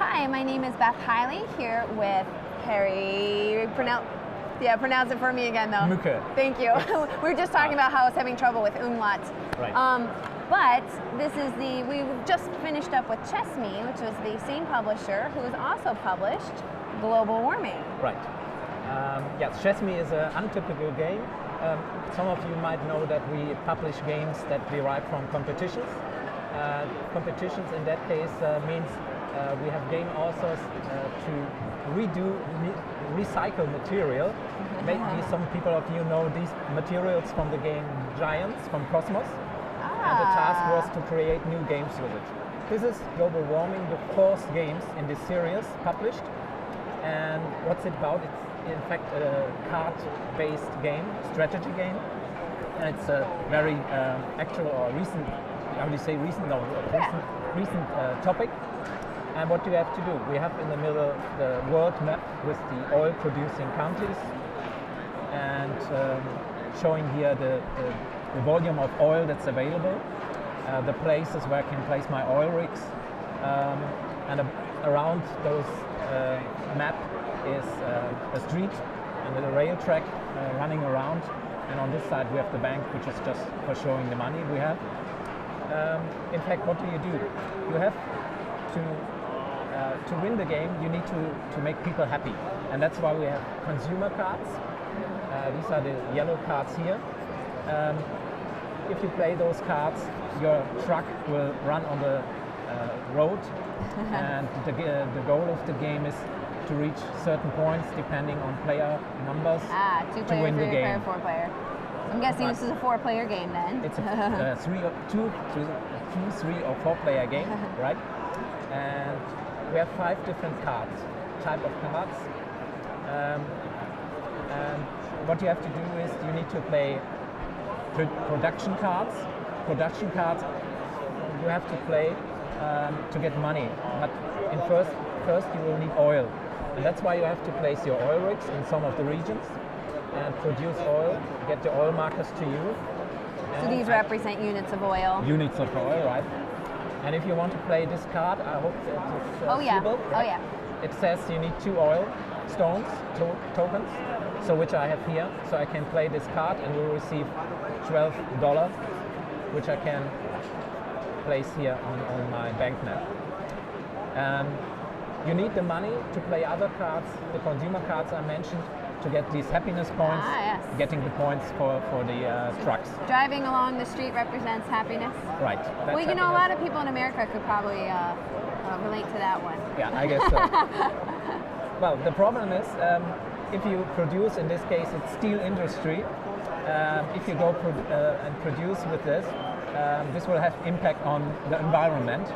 Hi, my name is Beth Hiley here with Harry. Pronounce it for me again though. Mücke. Thank you. We were just talking about how I was having trouble with umlaut. Right. But this is we just finished up with ChessMe, which was the same publisher who has also published Global Warming. Right. Yes, ChessMe is an untypical game. Some of you might know that we publish games that derive from competitions. Competitions in that case means we have game authors to recycle material. Maybe some people of you know these materials from the game Giants from Cosmos. And the task was to create new games with it. This is Global Warming, the fourth games in this series published. And what's it about? It's in fact a card-based game, strategy game. And it's a very actual or recent, how do you say recent? No, recent topic. And what do you have to do? We have in the middle the world map with the oil-producing countries, and showing here the volume of oil that's available, the places where I can place my oil rigs, and around those map is a street and a rail track running around, and on this side we have the bank, which is just for showing the money we have. In fact, what do? You have to win the game, you need to make people happy, and that's why we have consumer cards. These are the yellow cards here. If you play those cards, your truck will run on the road, and the goal of the game is to reach certain points depending on player numbers two to player, win the three game. player, 4 player. I'm guessing this is a 4-player game then. It's a 3 or 4 player game, right? And we have 5 different type of cards. And what you have to do is you need to play production cards. Production cards you have to play to get money. But first you will need oil. And that's why you have to place your oil rigs in some of the regions and produce oil, get the oil markers to you. So these represent units of oil. Units of oil, right. And if you want to play this card, I hope that it's visible, right? Oh yeah. It says you need 2 oil stones, tokens, so which I have here. So I can play this card and will receive $12, which I can place here on my bank map. You need the money to play other cards, the consumer cards I mentioned, to get these happiness points, yes. getting the points for the trucks. Driving along the street represents happiness. Right. Well, you know, a lot of people in America could probably relate to that one. Yeah, I guess so. Well, the problem is, if you produce, in this case, it's steel industry. If you go and produce with this, this will have impact on the environment.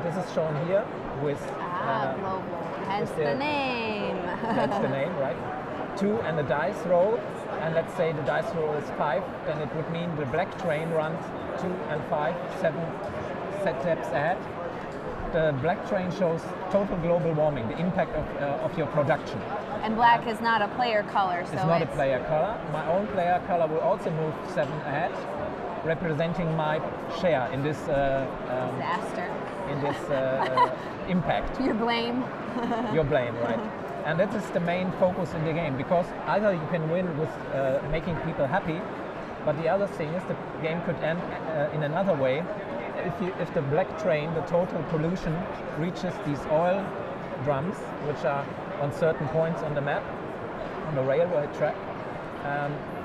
This is shown here with global. Hence the name. That's the name, right? 2 and a dice roll, and let's say the dice roll is 5, then it would mean the black train runs 2 and 5, 7 steps ahead. The black train shows total global warming, the impact of your production. And black is not a player color, so it's not a player color. My own player color will also move 7 ahead, representing my share in this disaster. In this impact. Your blame. Your blame, right? And that is the main focus in the game, because either you can win with making people happy, but the other thing is the game could end in another way. If the black train, the total pollution, reaches these oil drums, which are on certain points on the map, on the railway track.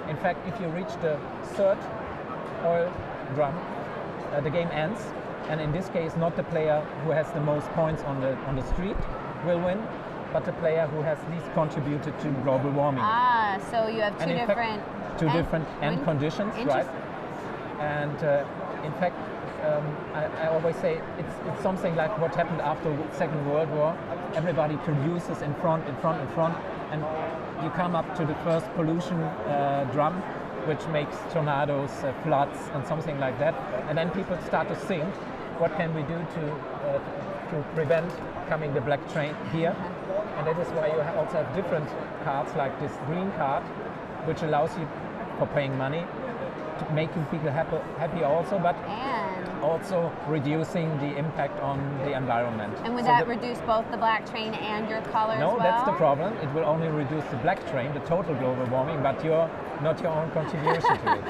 In fact, if you reach the 3rd oil drum, the game ends. And in this case, not the player who has the most points on the street will win, but the player who has least contributed to global warming. So you have two different end conditions, right? And in fact, I always say it's something like what happened after the Second World War. Everybody produces in front, and you come up to the first pollution drum, which makes tornadoes, floods, and something like that. And then people start to think, what can we do to prevent coming the black train here? And that is why you also have different cards, like this green card, which allows you, for paying money, to making people happy also. But and Also reducing the impact on the environment. And would that reduce both the black train and your color as well? No, that's the problem. It will only reduce the black train, the total global warming, but not your own contribution to it.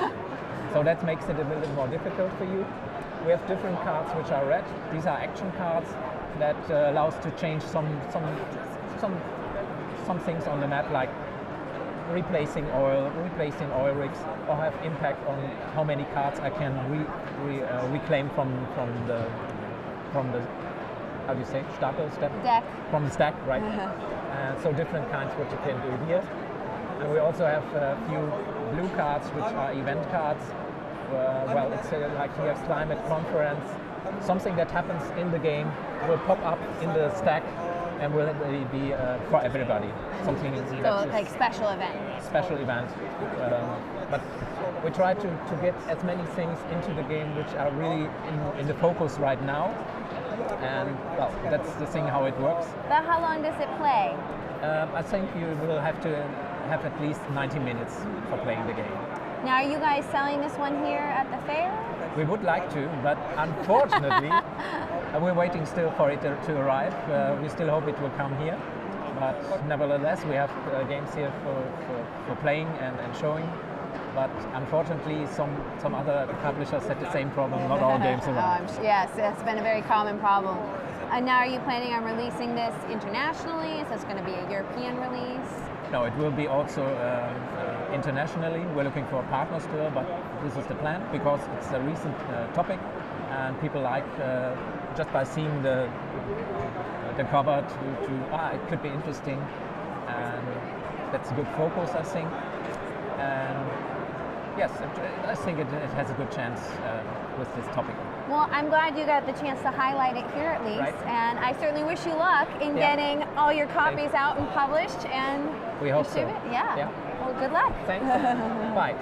So that makes it a little bit more difficult for you. We have different cards which are red. These are action cards that allows to change some things on the map, like replacing oil rigs, or have impact on how many cards I can reclaim from the how do you say Deck. From the stack, right? So different kinds what you can do here. And we also have a few blue cards which are event cards. Well, it's like here climate conference. Something that happens in the game will pop up in the stack and will be for everybody. Something so like special event. Special event. But we try to get as many things into the game which are really in the focus right now. And well, that's the thing how it works. But how long does it play? I think you will have to have at least 90 minutes for playing the game. Now, are you guys selling this one here at the fair? We would like to, but unfortunately, we're waiting still for it to arrive. We still hope it will come here, but nevertheless, we have games here for playing and showing. But unfortunately, some other publishers had the same problem. Not all games arrive. Yes, it's been a very common problem. And now, are you planning on releasing this internationally? Is this going to be a European release? No, it will be also internationally. We're looking for partners still, but this is the plan because it's a recent topic, and people like just by seeing the cover it could be interesting, and that's a good focus, I think. And yes, I think it has a good chance with this topic. Well, I'm glad you got the chance to highlight it here at least, right. And I certainly wish you luck in getting all your copies out and published and we hope so. Yeah. Well, good luck. Thanks. Bye.